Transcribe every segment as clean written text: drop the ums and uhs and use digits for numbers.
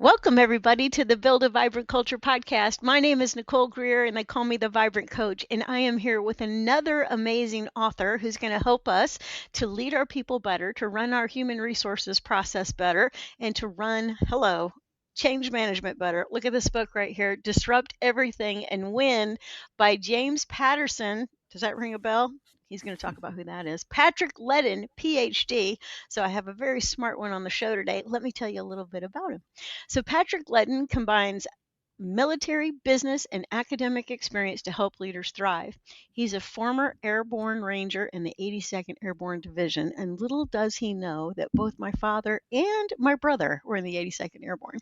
Welcome, everybody, to the Build a Vibrant Culture podcast. My name is Nicole Greer, and they call me the Vibrant Coach. And I am here with another amazing author who's going to help us to lead our people better, to run our human resources process better, and to run, change management better. Look at this book right here, Disrupt Everything and Win by James Patterson. Does that ring a bell? He's going to talk about who that is. Patrick Leddin, PhD. So I have a very smart one on the show today. Let me tell you a little bit about him. So Patrick Leddin combines military, business, and academic experience to help leaders thrive. He's a former airborne ranger in the 82nd Airborne Division, and little does he know that both my father and my brother were in the 82nd Airborne.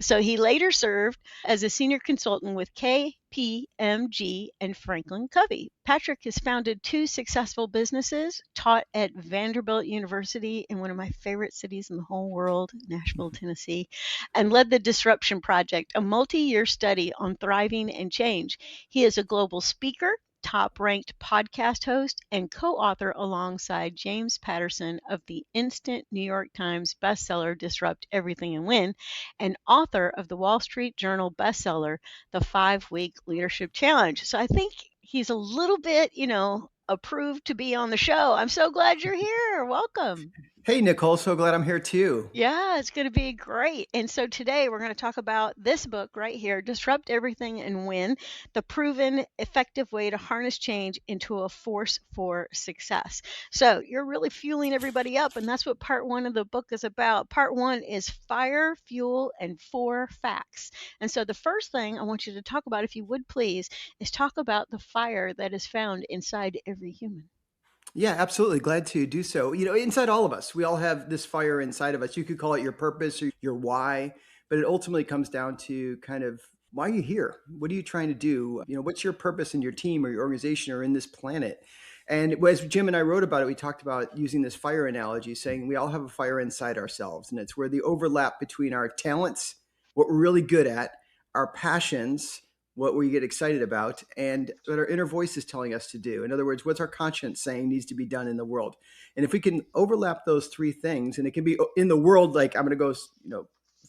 So he later served as a senior consultant with KPMG and Franklin Covey. Patrick has founded 2 successful businesses, taught at Vanderbilt University in one of my favorite cities in the whole world, Nashville, Tennessee, and led the Disruption Project, a multi-year study on thriving and change. He is a global speaker, top-ranked podcast host, and co-author alongside James Patterson of the instant New York Times bestseller Disrupt Everything and Win, and author of the Wall Street Journal bestseller The 5-Week Leadership Challenge. So I think he's a little bit, approved to be on the show. I'm so glad you're here. Welcome. Hey, Nicole, so glad I'm here too. Yeah, it's going to be great. And so today we're going to talk about this book right here, Disrupt Everything and Win, the proven effective way to harness change into a force for success. So you're really fueling everybody up, and that's what part 1 of the book is about. Part 1 is fire, fuel, and 4 facts. And so the first thing I want you to talk about, if you would please, is talk about the fire that is found inside every human. Yeah, absolutely. Glad to do so. Inside all of us, we all have this fire inside of us. You could call it your purpose or your why, but it ultimately comes down to kind of why are you here? What are you trying to do? What's your purpose in your team or your organization or in this planet? And as Jim and I wrote about it, we talked about using this fire analogy, saying we all have a fire inside ourselves. And it's where the overlap between our talents, what we're really good at, our passions, what we get excited about, and what our inner voice is telling us to do. In other words, what's our conscience saying needs to be done in the world? And if we can overlap those 3 things, and it can be in the world, like I'm going to go,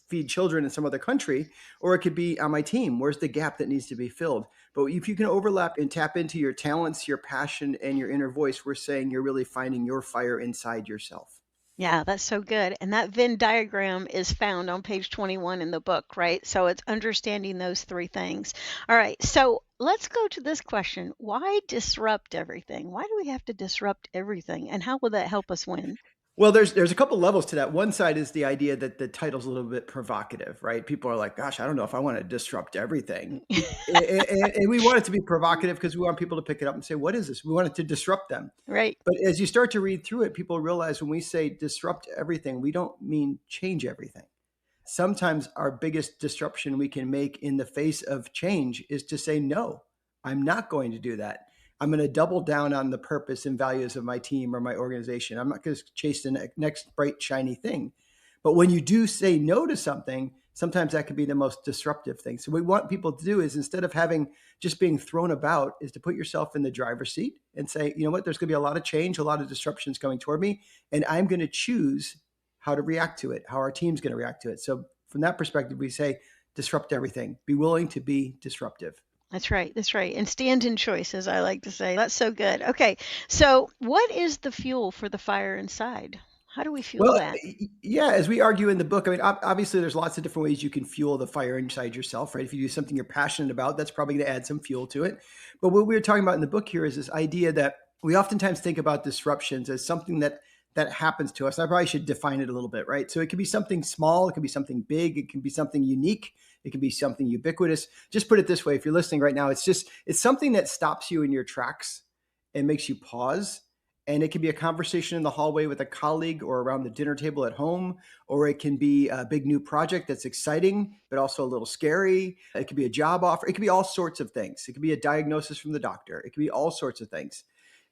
feed children in some other country, or it could be on my team. Where's the gap that needs to be filled? But if you can overlap and tap into your talents, your passion, and your inner voice, we're saying you're really finding your fire inside yourself. Yeah, that's so good. And that Venn diagram is found on page 21 in the book, right? So it's understanding those 3 things. All right. So let's go to this question. Why disrupt everything? Why do we have to disrupt everything? And how will that help us win? Well, there's a couple levels to that. One side is the idea that the title's a little bit provocative, right? People are like, gosh, I don't know if I want to disrupt everything. and we want it to be provocative because we want people to pick it up and say, what is this? We want it to disrupt them. Right. But as you start to read through it, people realize when we say disrupt everything, we don't mean change everything. Sometimes our biggest disruption we can make in the face of change is to say, no, I'm not going to do that. I'm going to double down on the purpose and values of my team or my organization. I'm not going to chase the next bright, shiny thing. But when you do say no to something, sometimes that can be the most disruptive thing. So what we want people to do is, instead of just being thrown about, is to put yourself in the driver's seat and say, you know what, there's going to be a lot of change, a lot of disruptions coming toward me, and I'm going to choose how to react to it, how our team's going to react to it. So from that perspective, we say disrupt everything. Be willing to be disruptive. That's right. That's right. And stand in choice, as I like to say. That's so good. Okay. So what is the fuel for the fire inside? How do we fuel that? Yeah, as we argue in the book, I mean, obviously there's lots of different ways you can fuel the fire inside yourself, right? If you do something you're passionate about, that's probably going to add some fuel to it. But what we're talking about in the book here is this idea that we oftentimes think about disruptions as something that happens to us. I probably should define it a little bit, right? So it could be something small, it could be something big, it can be something unique, it can be something ubiquitous. Just put it this way, if you're listening right now, it's something that stops you in your tracks and makes you pause. And it can be a conversation in the hallway with a colleague or around the dinner table at home, or it can be a big new project that's exciting, but also a little scary. It could be a job offer. It could be all sorts of things. It could be a diagnosis from the doctor. It could be all sorts of things.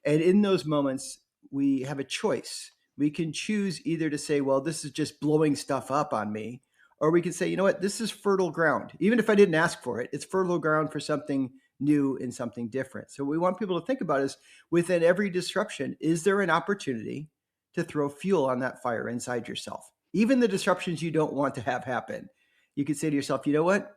And in those moments, we have a choice. We can choose either to say, well, this is just blowing stuff up on me, or we can say, you know what, this is fertile ground. Even if I didn't ask for it, it's fertile ground for something new and something different. So what we want people to think about is, within every disruption, is there an opportunity to throw fuel on that fire inside yourself? Even the disruptions you don't want to have happen. you could say to yourself, you know what?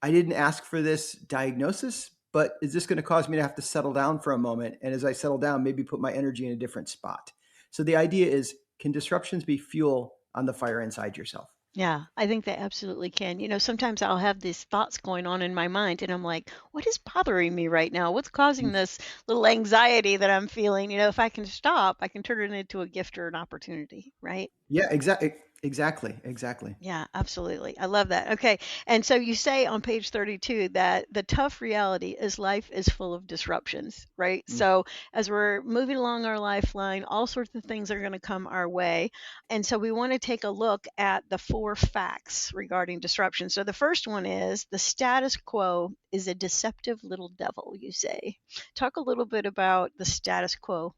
I didn't ask for this diagnosis, but is this going to cause me to have to settle down for a moment? And as I settle down, maybe put my energy in a different spot. So the idea is, can disruptions be fuel on the fire inside yourself? Yeah, I think they absolutely can. Sometimes I'll have these thoughts going on in my mind, and I'm like, what is bothering me right now? What's causing this little anxiety that I'm feeling? If I can stop, I can turn it into a gift or an opportunity, right? Yeah, exactly. Yeah, absolutely. I love that. Okay. And so you say on page 32 that the tough reality is life is full of disruptions, right? Mm. So as we're moving along our lifeline, all sorts of things are going to come our way. And so we want to take a look at the 4 facts regarding disruption. So the first one is the status quo is a deceptive little devil, you say. Talk a little bit about the status quo.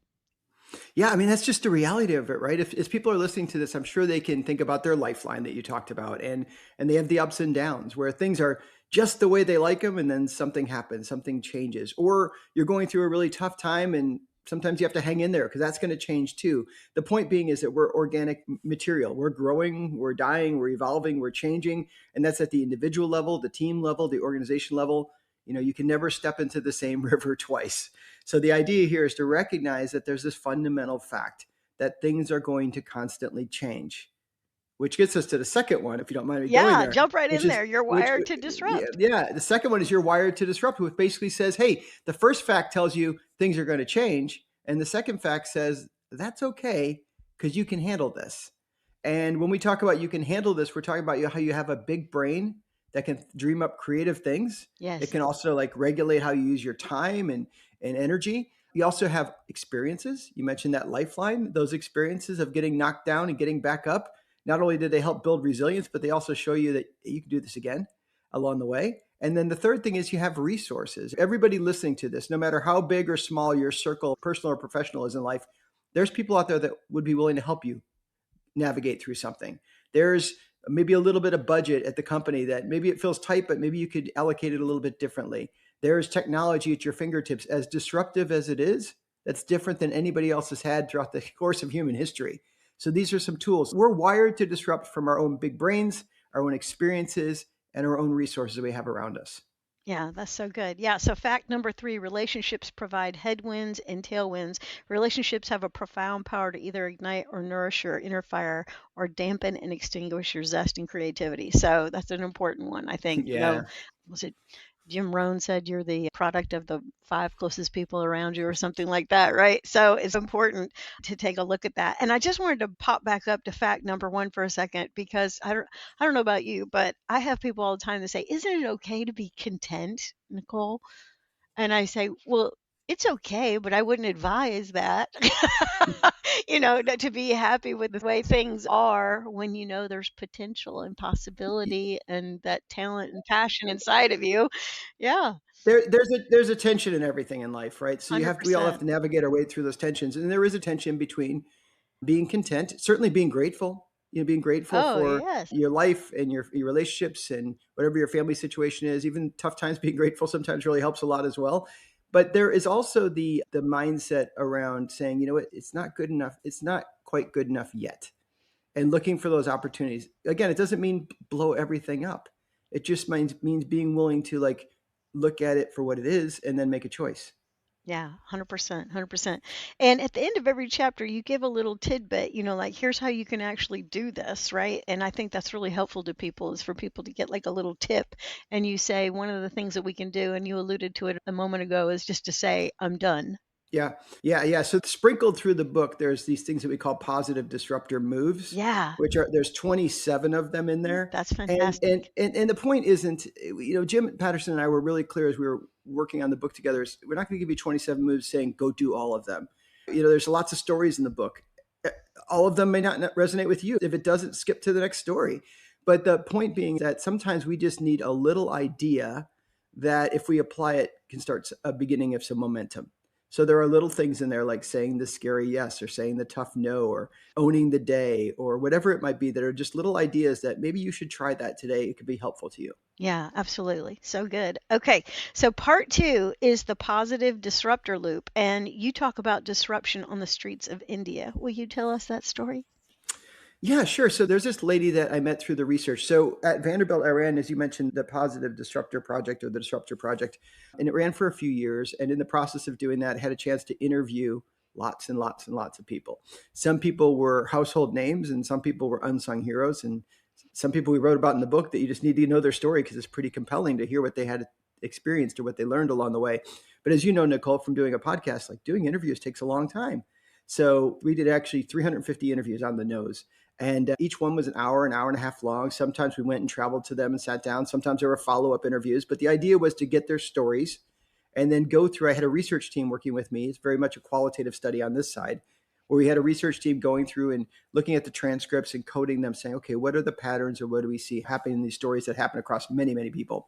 Yeah, I mean, that's just the reality of it, right? If as people are listening to this, I'm sure they can think about their lifeline that you talked about, and they have the ups and downs where things are just the way they like them, and then something happens, something changes, or you're going through a really tough time, and sometimes you have to hang in there because that's going to change too. The point being is that we're organic material. We're growing, we're dying, we're evolving, we're changing, and that's at the individual level, the team level, the organization level. You can never step into the same river twice. So the idea here is to recognize that there's this fundamental fact that things are going to constantly change, which gets us to the second one, if you don't mind me going Yeah, there, jump right which in is there. You're which wired to yeah, disrupt. yeah. The second one is you're wired to disrupt, which basically says, hey, the first fact tells you things are going to change, and the second fact says that's okay because you can handle this. And when we talk about you can handle this, we're talking about how you have a big brain that can dream up creative things. It Yes. can also like regulate how you use your time and energy. You also have experiences. You mentioned that lifeline, those experiences of getting knocked down and getting back up. Not only did they help build resilience, but they also show you that you can do this again along the way. And then the third thing is you have resources. Everybody listening to this, no matter how big or small your circle, personal or professional, is in life, there's people out there that would be willing to help you navigate through something. There's maybe a little bit of budget at the company that maybe it feels tight, but maybe you could allocate it a little bit differently. There's technology at your fingertips, as disruptive as it is, that's different than anybody else has had throughout the course of human history. So these are some tools. We're wired to disrupt from our own big brains, our own experiences, and our own resources we have around us. Yeah, that's so good. Yeah, so fact number 3, relationships provide headwinds and tailwinds. Relationships have a profound power to either ignite or nourish your inner fire or dampen and extinguish your zest and creativity. So that's an important one, I think. Yeah. Was it Jim Rohn said you're the product of the 5 closest people around you or something like that, right? So it's important to take a look at that. And I just wanted to pop back up to fact number 1 for a second because I don't know about you, but I have people all the time that say, "Isn't it okay to be content, Nicole?" And I say, "Well, it's okay, but I wouldn't advise that." To be happy with the way things are when there's potential and possibility and that talent and passion inside of you. Yeah, There's a tension in everything in life, right? So we all have 100%. to navigate our way through those tensions, and there is a tension between being content, certainly being grateful, being grateful Oh, for yes. your life and your relationships and whatever your family situation is. Even tough times, being grateful sometimes really helps a lot as well. But there is also the mindset around saying, you know what, it's not good enough. It's not quite good enough yet. And looking for those opportunities. Again, it doesn't mean blow everything up. It just means being willing to like look at it for what it is and then make a choice. Yeah, 100%, 100%. And at the end of every chapter, you give a little tidbit, like here's how you can actually do this, right? And I think that's really helpful to people is for people to get like a little tip. And you say one of the things that we can do, and you alluded to it a moment ago, is just to say, I'm done. Yeah. So sprinkled through the book, there's these things that we call positive disruptor moves, Yeah, which are there's 27 of them in there. that's And and fantastic. and, and the point isn't, Jim Patterson and I were really clear as we were working on the book together. We're not going to give you 27 moves saying go do all of them. There's lots of stories in the book. All of them may not resonate with you. If it doesn't, skip to the next story. But the point being that sometimes we just need a little idea that if we apply it can start a beginning of some momentum. So there are little things in there like saying the scary yes or saying the tough no or owning the day or whatever it might be that are just little ideas that maybe you should try that today. It could be helpful to you. Yeah, absolutely. So good. Okay, so part 2 is the positive disruptor loop. And you talk about disruption on the streets of India. Will you tell us that story? Yeah, sure. So there's this lady that I met through the research. So at Vanderbilt, I ran, as you mentioned, the Positive Disruptor Project or the Disruptor Project, and it ran for a few years. And in the process of doing that, I had a chance to interview lots and lots and lots of people. Some people were household names, and some people were unsung heroes, and some people we wrote about in the book that you just need to know their story because it's pretty compelling to hear what they had experienced or what they learned along the way. But as you know, Nicole, from doing a podcast, like doing interviews takes a long time. So we did actually 350 interviews on the nose. And each one was an hour and a half long. Sometimes we went and traveled to them and sat down. Sometimes there were follow-up interviews. But the idea was to get their stories and then go through. I had a research team working with me. It's very much a qualitative study on this side, where we had a research team going through and looking at the transcripts and coding them, saying, okay, what are the patterns or what do we see happening in these stories that happen across many, many people?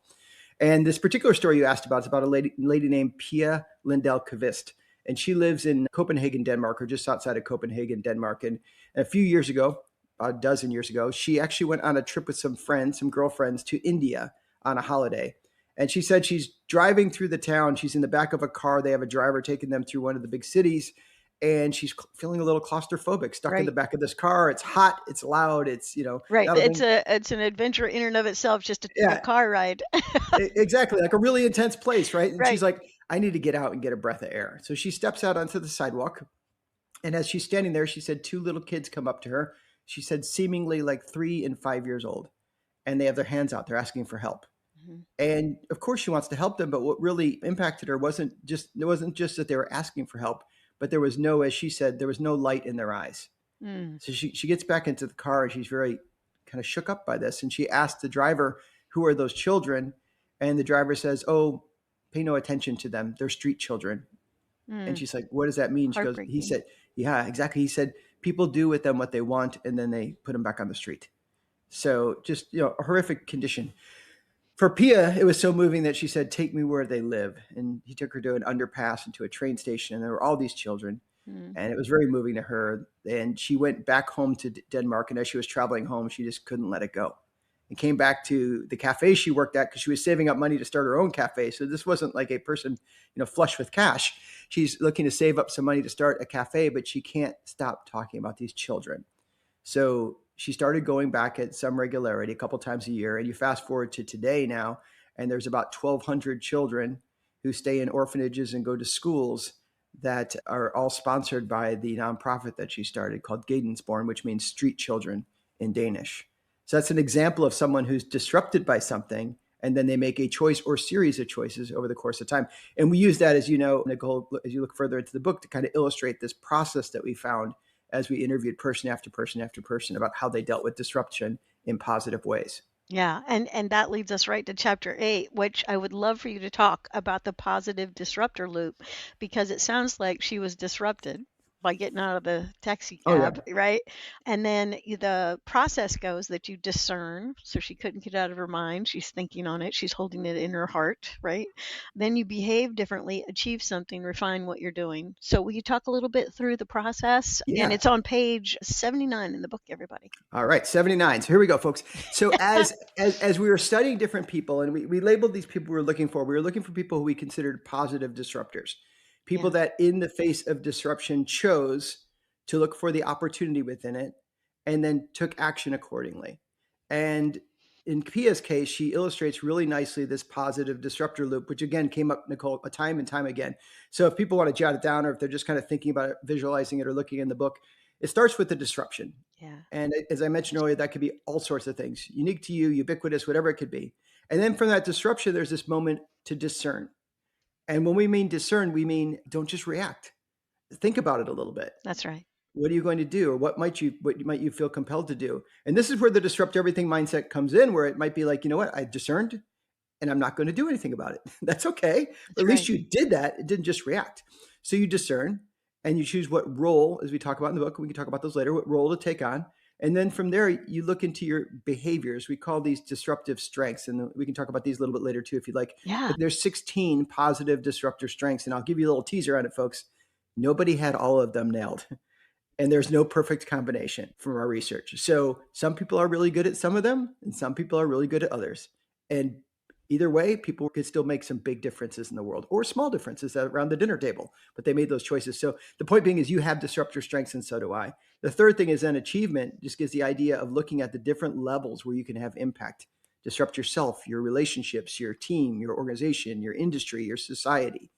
And this particular story you asked about is about a lady named Pia Lindell Kvist. And she lives in Copenhagen, Denmark, or just outside of Copenhagen, Denmark. And a few years ago, about a dozen years ago, she actually went on a trip with some friends, some girlfriends to India on a holiday. And she said she's driving through the town. She's in the back of a car. They have a driver taking them through one of the big cities. And she's feeling a little claustrophobic, stuck in the Right. back of this car. It's hot. It's loud. It's, Right. not It's only, an adventure in and of itself just to take a yeah, car ride. exactly. Like a really intense place, right? And she's Right. like, I need to get out and get a breath of air. So she steps out onto the sidewalk. And as she's standing there, she said two little kids come up to her. She said, seemingly like 3 and 5 years old. And they have their hands out. They're asking for help. Mhm. And of course she wants to help them. But what really impacted her wasn't just that they were asking for help, but there was no, as she said, there was no light in their eyes. Mm. So she gets back into the car and she's very kind of shook up by this. And she asked the driver, who are those children? And the driver says, oh, pay no attention to them. They're street children. And Mm. she's like, what does that mean? He Heartbreaking. said, yeah, exactly. He said, people do with them what they want and then they put them back on the street. So just, a horrific condition. For Pia, it was so moving that she said, take me where they live. And he took her to an underpass and to a train station. And there were all these children. Mm. And it was very moving to her. And she went back home to Denmark. And as she was traveling home, she just couldn't let it go. And came back to the cafe she worked at because she was saving up money to start her own cafe. So this wasn't like a person, flush with cash. She's looking to save up some money to start a cafe, but she can't stop talking about these children. So she started going back at some regularity, a couple times a year. And you fast forward to today now, and there's about 1,200 children who stay in orphanages and go to schools that are all sponsored by the nonprofit that she started called Gadensborn, which means street children in Danish. So that's an example of someone who's disrupted by something, and then they make a choice or series of choices over the course of time. And we use that, as you know, Nicole, as you look further into the book, to kind of illustrate this process that we found as we interviewed person after person after person about how they dealt with disruption in positive ways. Yeah, and that leads us right to chapter 8, which I would love for you to talk about the positive disruptor loop, because it sounds like she was disrupted by getting out of the taxi Oh, yeah. cab, right? And then the process goes that you discern. So she couldn't get out of her mind. She's thinking on it. She's holding it in her heart, right? Then you behave differently, achieve something, refine what you're doing. So will you talk a little bit through the process? And Yeah. it's on page 79 in the book, everybody. All right, 79. So here we go, folks. So as we were studying different people, and we labeled these people we were looking for people who we considered positive disruptors, people Yeah. that in the face of disruption chose to look for the opportunity within it and then took action accordingly. And in Pia's case, she illustrates really nicely this positive disruptor loop, which again came up, Nicole, a time and time again. So if people want to jot it down, or if they're just kind of thinking about it, visualizing it, or looking in the book, it starts with the disruption. Yeah. And as I mentioned earlier, that could be all sorts of things, unique to you, ubiquitous, whatever it could be. And then from that disruption, there's this moment to discern. And when we mean discern, we mean don't just react. Think about it a little bit. That's right. What are you going to do? Or what might you feel compelled to do? And this is where the disrupt everything mindset comes in, where it might be like, you know what, I discerned and I'm not going to do anything about it. That's okay. But That's at least right. you did that. It didn't just react. So you discern and you choose what role, as we talk about in the book, we can talk about those later, what role to take on. And then from there, you look into your behaviors. We call these disruptive strengths. And we can talk about these a little bit later too, if you'd like. Yeah. But there's 16 positive disruptor strengths. And I'll give you a little teaser on it, folks. Nobody had all of them nailed. And there's no perfect combination from our research. So some people are really good at some of them, and some people are really good at others. And Either way, people could still make some big differences in the world or small differences around the dinner table, but they made those choices. So the point being is you have disruptor strengths and so do I. The third thing is then achievement just gives the idea of looking at the different levels where you can have impact. Disrupt yourself, your relationships, your team, your organization, your industry, your society,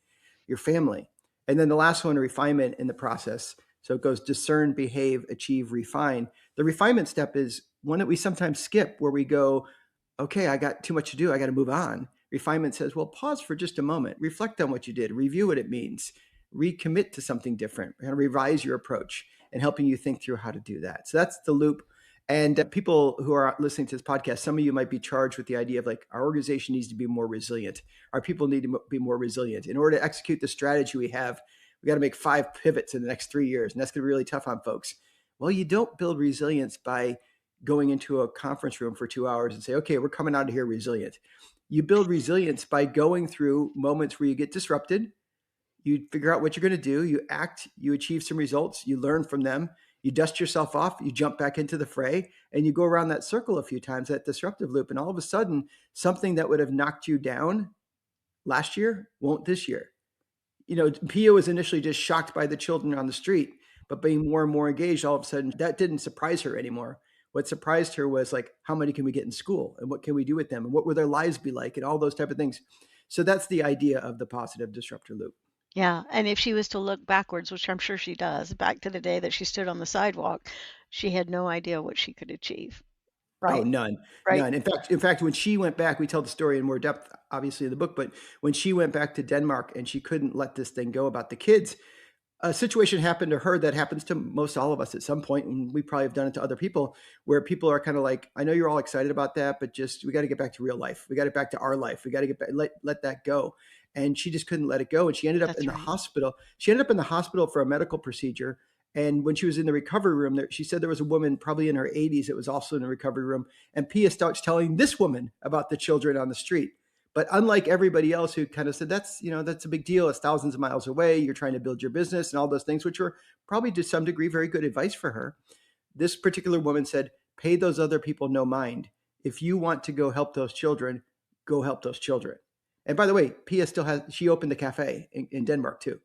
your family. And then the last one, refinement in the process. So it goes discern, behave, achieve, refine. The refinement step is one that we sometimes skip where we go, okay, I got too much to do. I got to move on. Refinement says, well, pause for just a moment, reflect on what you did, review what it means, recommit to something different, kind of revise your approach and helping you think through how to do that. So that's the loop. And people who are listening to this podcast, some of you might be charged with the idea of like our organization needs to be more resilient. Our people need to be more resilient. In order to execute the strategy we have, we got to make 5 pivots in the next 3 years. And that's going to be really tough on folks. Well, you don't build resilience by going into a conference room for 2 hours and say, okay, we're coming out of here resilient. You build resilience by going through moments where you get disrupted. You figure out what you're going to do. You act, you achieve some results, you learn from them, you dust yourself off, you jump back into the fray, and you go around that circle a few times, that disruptive loop. And all of a sudden, something that would have knocked you down last year won't this year. Pia was initially just shocked by the children on the street, but being more and more engaged, all of a sudden, that didn't surprise her anymore. What surprised her was like, how many can we get in school and what can we do with them and what will their lives be like and all those type of things. So that's the idea of the positive disruptor loop. Yeah, and if she was to look backwards, which I'm sure she does, back to the day that she stood on the sidewalk, she had no idea what she could achieve. Oh, Right, none, right. none. In fact, when she went back, we tell the story in more depth, obviously in the book, but when she went back to Denmark and she couldn't let this thing go about the kids, a situation happened to her that happens to most all of us at some point, and we probably have done it to other people, where people are kind of like, I know you're all excited about that, but just we got to get back to real life. We got to get back to our life. We got to get back, let that go. And she just couldn't let it go. And she ended up in That's the right. hospital. She ended up in the hospital for a medical procedure. And when she was in the recovery room, she said there was a woman probably in her 80s that was also in the recovery room. And Pia starts telling this woman about the children on the street. But unlike everybody else who kind of said, that's a big deal. It's thousands of miles away. You're trying to build your business and all those things, which were probably to some degree very good advice for her. This particular woman said, pay those other people no mind. If you want to go help those children, go help those children. And by the way, Pia she opened the cafe in Denmark too.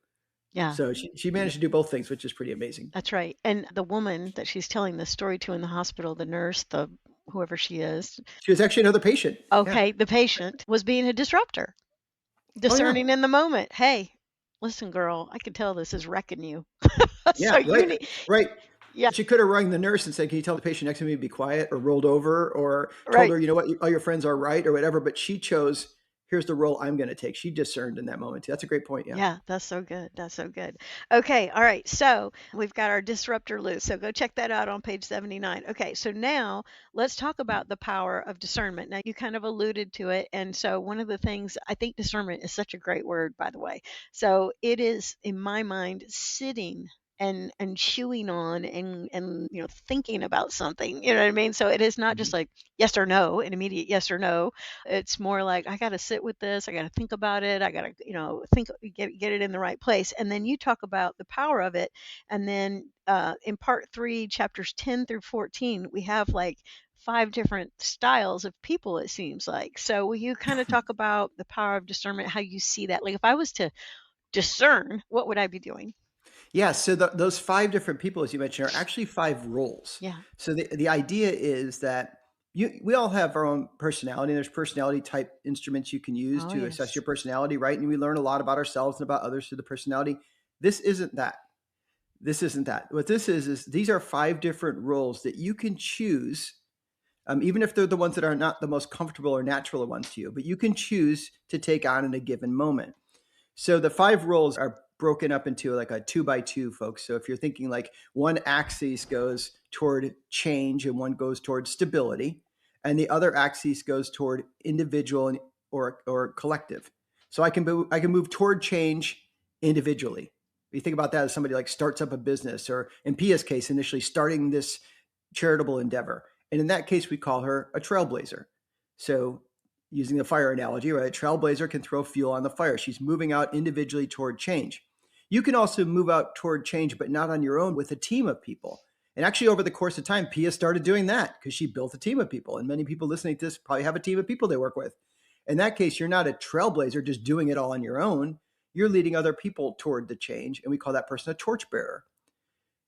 Yeah, So she managed to do both things, which is pretty amazing. that's right. And the woman that she's telling this story to in the hospital, the nurse, the whoever she is, She was actually another patient. Yeah. okay, the patient was being a disruptor, Oh yeah. discerning in the moment. Hey, listen, girl, I can tell this is wrecking you. So Yeah. you Right. need, Right. yeah, She could have rung the nurse and said, can you tell the patient next to me to be quiet, or rolled over, or told right. her, you know what, all your friends are right, or whatever. But she chose, here's the role I'm going to take. She discerned in that moment too. That's a great point. Yeah. Yeah, that's so good. That's so good. Okay, all right. So we've got our disruptor loop. So go check that out on page 79. Okay, so now let's talk about the power of discernment. Now, you kind of alluded to it. And so one of the things, I think discernment is such a great word, by the way. So it is, in my mind, sitting and chewing on and thinking about something. You know what I mean? So it is not just Mhm. like yes or no, an immediate yes or no. It's more like I got to sit with this. I got to think about it. I got to, think, get it in the right place. And then you talk about the power of it. And then in part 3, chapters 10 through 14, we have like 5 different styles of people, it seems like. So will you kind of talk about the power of discernment, how you see that? Like if I was to discern, what would I be doing? Yeah. So those 5 different people, as you mentioned, are actually 5 roles. Yeah. So the idea is that we all have our own personality. And there's personality type instruments you can use Oh, to assess your yes. personality, right? And we learn a lot about ourselves and about others through the personality. This isn't that. This isn't that. What this is these are 5 different roles that you can choose, even if they're the ones that are not the most comfortable or natural ones to you, but you can choose to take on in a given moment. So the 5 roles are broken up into like a 2 by 2, folks. So if you're thinking like one axis goes toward change and one goes toward stability, and the other axis goes toward individual or collective. So I can move toward change individually. You think about that as somebody like starts up a business, or in Pia's case, initially starting this charitable endeavor. And in that case, we call her a trailblazer. So using the fire analogy, right? A trailblazer can throw fuel on the fire. She's moving out individually toward change. You can also move out toward change, but not on your own, with a team of people. And actually, over the course of time, Pia started doing that because she built a team of people. And many people listening to this probably have a team of people they work with. In that case, you're not a trailblazer just doing it all on your own. You're leading other people toward the change. And we call that person a torchbearer.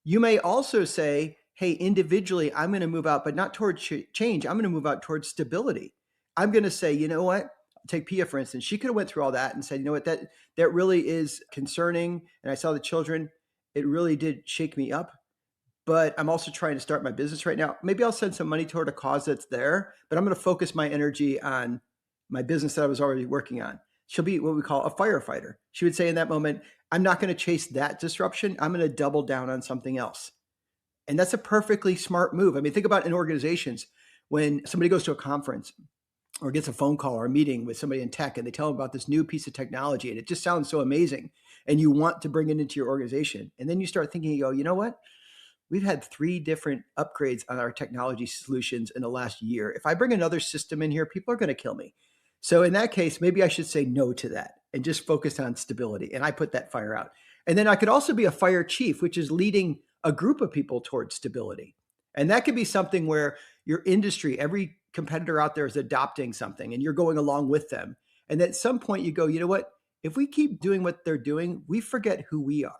You may also say, hey, individually, I'm going to move out, but not towards change. I'm going to move out towards stability. I'm going to say, you know what? Take Pia, for instance. She could have went through all that and said, you know what, that really is concerning. And I saw the children. It really did shake me up. But I'm also trying to start my business right now. Maybe I'll send some money toward a cause that's there, but I'm going to focus my energy on my business that I was already working on. She'll be what we call a firefighter. She would say in that moment, I'm not going to chase that disruption. I'm going to double down on something else. And that's a perfectly smart move. I mean, think about in organizations when somebody goes to a conference or gets a phone call or a meeting with somebody in tech and they tell them about this new piece of technology and it just sounds so amazing and you want to bring it into your organization. And then you start thinking, you go, you know what? We've had 3 different upgrades on our technology solutions in the last year. If I bring another system in here, people are going to kill me. So in that case, maybe I should say no to that and just focus on stability. And I put that fire out. And then I could also be a fire chief, which is leading a group of people towards stability. And that could be something where your industry, every competitor out there is adopting something and you're going along with them. And at some point you go, you know what? If we keep doing what they're doing, we forget who we are.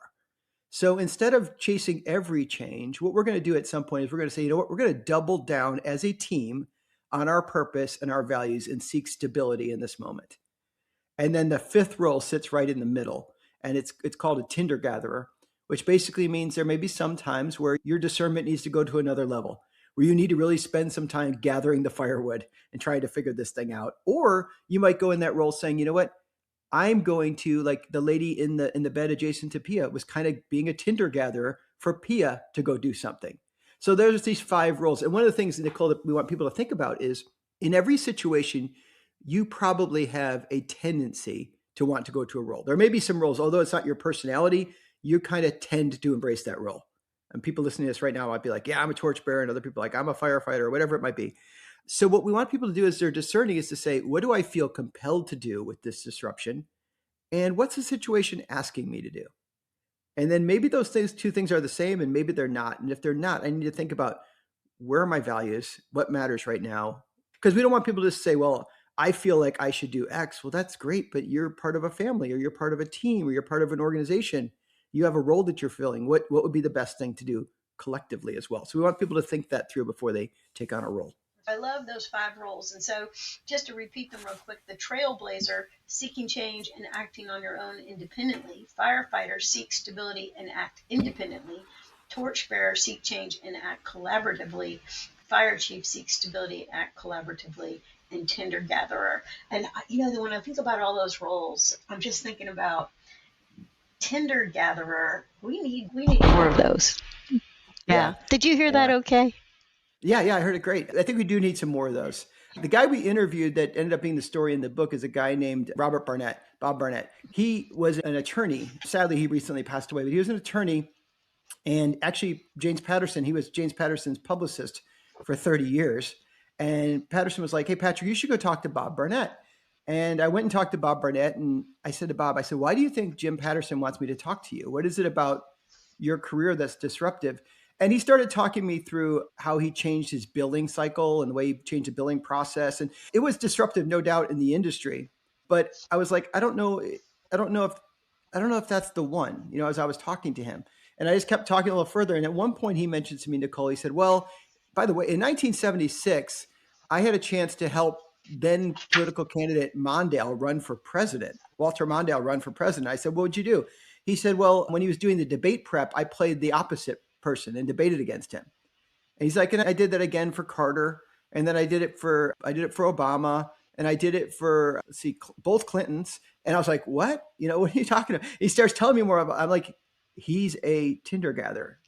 So instead of chasing every change, what we're going to do at some point is we're going to say, you know what, we're going to double down as a team on our purpose and our values and seek stability in this moment. And then the 5th role sits right in the middle. And it's called a tinder gatherer, which basically means there may be some times where your discernment needs to go to another level, where you need to really spend some time gathering the firewood and trying to figure this thing out. Or you might go in that role saying, you know what, I'm going to, like the lady in the bed adjacent to Pia was kind of being a tinder gatherer for Pia to go do something. So there's these 5 roles. And one of the things, Nicole, that we want people to think about is in every situation, you probably have a tendency to want to go to a role. There may be some roles, although it's not your personality, you kind of tend to embrace that role. And people listening to this right now might be like, yeah, I'm a torchbearer. And other people are like, I'm a firefighter or whatever it might be. So what we want people to do as they're discerning is to say, what do I feel compelled to do with this disruption? And what's the situation asking me to do? And then maybe those 2 things are the same and maybe they're not. And if they're not, I need to think about where are my values? What matters right now? Because we don't want people to say, well, I feel like I should do X. Well, that's great, but you're part of a family or you're part of a team or you're part of an organization. You have a role that you're filling. What would be the best thing to do collectively as well? So we want people to think that through before they take on a role. I love those 5 roles. And so just to repeat them real quick, the trailblazer, seeking change and acting on your own independently. Firefighter, seek stability and act independently. Torchbearer, seek change and act collaboratively. Fire chief, seek stability, act collaboratively. And tinder gatherer. And when I think about all those roles, I'm just thinking about tinder gatherer. We need more of those. Yeah. Did you hear that okay? Yeah, I heard it great. I think we do need some more of those. The guy we interviewed that ended up being the story in the book is a guy named Bob Barnett. He was an attorney. Sadly, he recently passed away, but he was an attorney. And actually, he was James Patterson's publicist for 30 years. And Patterson was like, hey, Patrick, you should go talk to Bob Barnett. And I went and talked to Bob Barnett. And I said to Bob, why do you think Jim Patterson wants me to talk to you? What is it about your career that's disruptive? And he started talking me through how he changed his billing cycle and the way he changed the billing process. And it was disruptive, no doubt, in the industry. But I was like, I don't know if that's the one, as I was talking to him. And I just kept talking a little further. And at one point he mentioned to me, Nicole, he said, well, by the way, in 1976, I had a chance to help then political candidate Walter Mondale run for president. I said, what would you do? He said, well, when he was doing the debate prep, I played the opposite person and debated against him. And he's like, and I did that again for Carter. And then I did it for Obama. And I did it for, both Clintons. And I was like, what? What are you talking about? He starts telling me more about, I'm like, he's a tinder gatherer.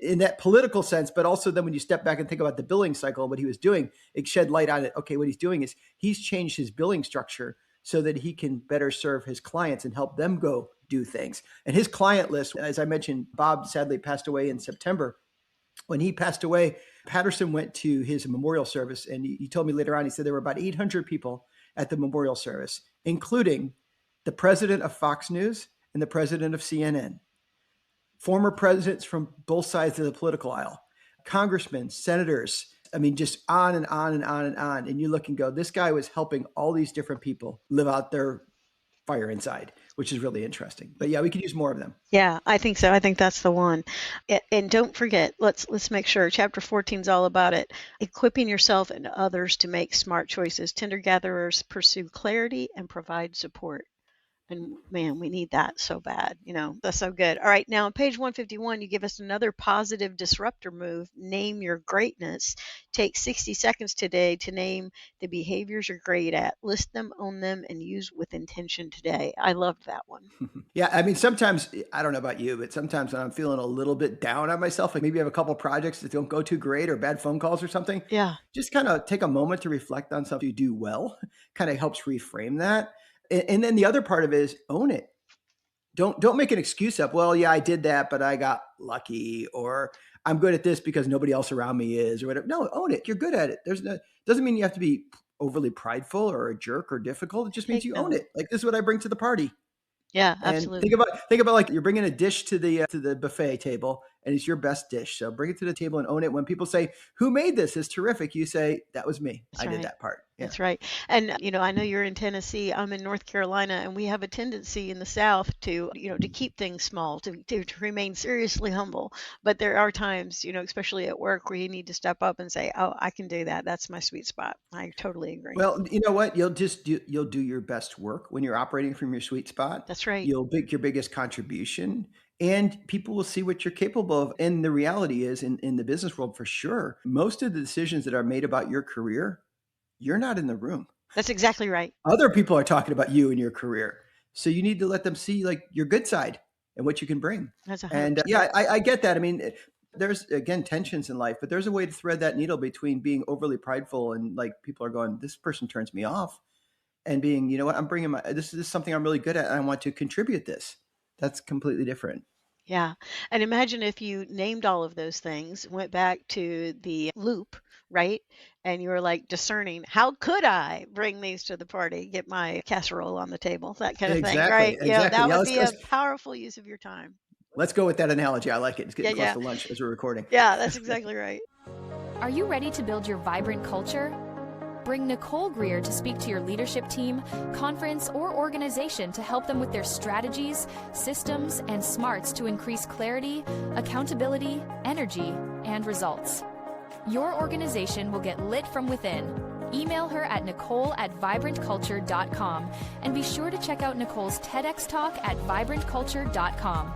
In that political sense, but also then when you step back and think about the billing cycle and what he was doing, it shed light on it. Okay, what he's doing is he's changed his billing structure so that he can better serve his clients and help them go do things. And his client list, as I mentioned, Bob sadly passed away in September. When he passed away, Patterson went to his memorial service. And he told me later on, he said there were about 800 people at the memorial service, including the president of Fox News and the president of CNN. Former presidents from both sides of the political aisle, congressmen, senators, I mean, just on and on and on and on. And you look and go, this guy was helping all these different people live out their fire inside, which is really interesting. But yeah, we could use more of them. Yeah, I think so. I think that's the one. And don't forget, let's make sure chapter 14 is all about it. Equipping yourself and others to make smart choices. Tinder gatherers pursue clarity and provide support. And man, we need that so bad. That's so good. All right, now on page 151, you give us another positive disruptor move. Name your greatness. Take 60 seconds today to name the behaviors you're great at. List them, own them, and use with intention today. I loved that one. Yeah, I mean, sometimes, I don't know about you, but sometimes when I'm feeling a little bit down on myself, like maybe I have a couple projects that don't go too great or bad phone calls or something, Yeah, just kind of take a moment to reflect on something you do well, kind of helps reframe that. And then the other part of it is own it. Don't make an excuse up. Well, yeah, I did that, but I got lucky, or I'm good at this because nobody else around me is, or whatever. No, own it. You're good at it. Doesn't mean you have to be overly prideful or a jerk or difficult. It just means take you own them. it. Like, this is what I bring to the party. Yeah, And absolutely. think about like you're bringing a dish to the buffet table, and it's your best dish. So bring it to the table and own it. When people say, "Who made this?" It's terrific. You say, "That was me. That's I did right. that part." Yeah. That's right. And I know you're in Tennessee. I'm in North Carolina, and we have a tendency in the South to, to keep things small, to remain seriously humble. But there are times, especially at work, where you need to step up and say, "Oh, I can do that. That's my sweet spot." I totally agree. Well, you know what? You'll do your best work when you're operating from your sweet spot. That's right. You'll make your biggest contribution, and people will see what you're capable of. And the reality is, in the business world, for sure, most of the decisions that are made about your career, you're not in the room. That's exactly right. Other people are talking about you and your career. So you need to let them see like your good side and what you can bring. That's And 100%. yeah, I get that. I mean, there's again tensions in life, but there's a way to thread that needle between being overly prideful and like people are going, this person turns me off, and being, you know what, I'm bringing this is something I'm really good at, and I want to contribute this. That's completely different. Yeah. And imagine if you named all of those things, went back to the loop, right? And you were like discerning, how could I bring these to the party, get my casserole on the table, that kind of thing, Exactly. right? Yeah, Exactly. that Yeah. would be a powerful use of your time. Let's go with that analogy. I like it. It's Yeah, getting close yeah. to lunch as we're recording. Yeah, that's exactly right. Are you ready to build your vibrant culture? Bring Nicole Greer to speak to your leadership team, conference, or organization to help them with their strategies, systems, and smarts to increase clarity, accountability, energy, and results. Your organization will get lit from within. Email her at nicole@vibrantculture.com and be sure to check out Nicole's TEDx talk at vibrantculture.com.